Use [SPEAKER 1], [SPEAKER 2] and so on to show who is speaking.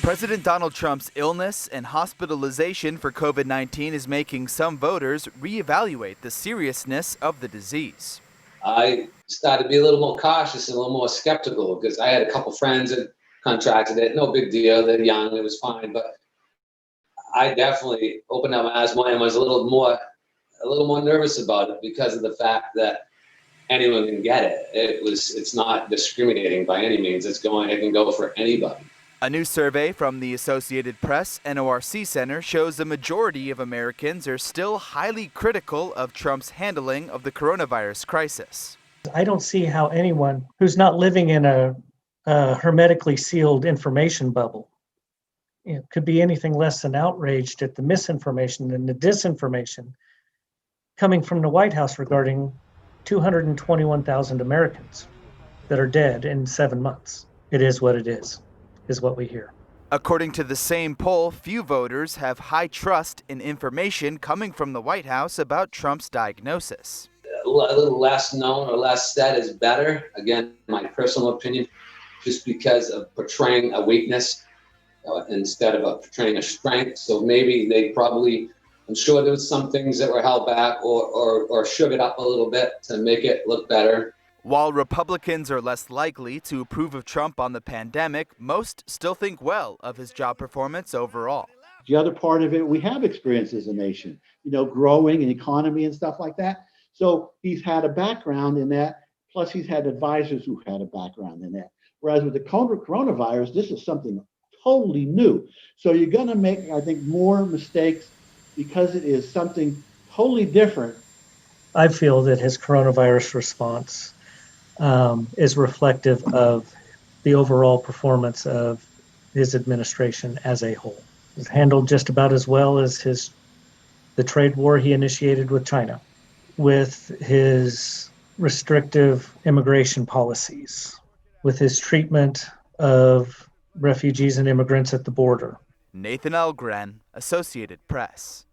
[SPEAKER 1] President Donald Trump's illness and hospitalization for COVID-19 is making some voters reevaluate the seriousness of the disease.
[SPEAKER 2] I started to be a little more cautious and a little more skeptical because I had a couple friends that contracted it. No big deal. They're young. It was fine. But I definitely opened up my eyes more and was a little more nervous about it because of the fact that anyone can get it. It's not discriminating by any means. It can go for anybody.
[SPEAKER 1] A new survey from the Associated Press NORC Center shows the majority of Americans are still highly critical of Trump's handling of the coronavirus crisis.
[SPEAKER 3] I don't see how anyone who's not living in a hermetically sealed information bubble could be anything less than outraged at the misinformation and the disinformation coming from the White House regarding 221,000 Americans that are dead in 7 months. It is what it is what we hear.
[SPEAKER 1] According to the same poll, few voters have high trust in information coming from the White House about Trump's diagnosis.
[SPEAKER 2] A little less known or less said is better. Again, my personal opinion, just because of portraying a weakness instead of portraying a strength. So maybe I'm sure there was some things that were held back or sugared up a little bit to make it look better.
[SPEAKER 1] While Republicans are less likely to approve of Trump on the pandemic, most still think well of his job performance overall.
[SPEAKER 4] The other part of it, we have experienced as a nation, growing an economy and stuff like that. So he's had a background in that, plus he's had advisors who had a background in that. Whereas with the coronavirus, this is something totally new. So you're going to make, I think, more mistakes because it is something totally different.
[SPEAKER 3] I feel that his coronavirus response is reflective of the overall performance of his administration as a whole. It's handled just about as well as the trade war he initiated with China, with his restrictive immigration policies, with his treatment of refugees and immigrants at the border.
[SPEAKER 1] Nathan Elgren, Associated Press.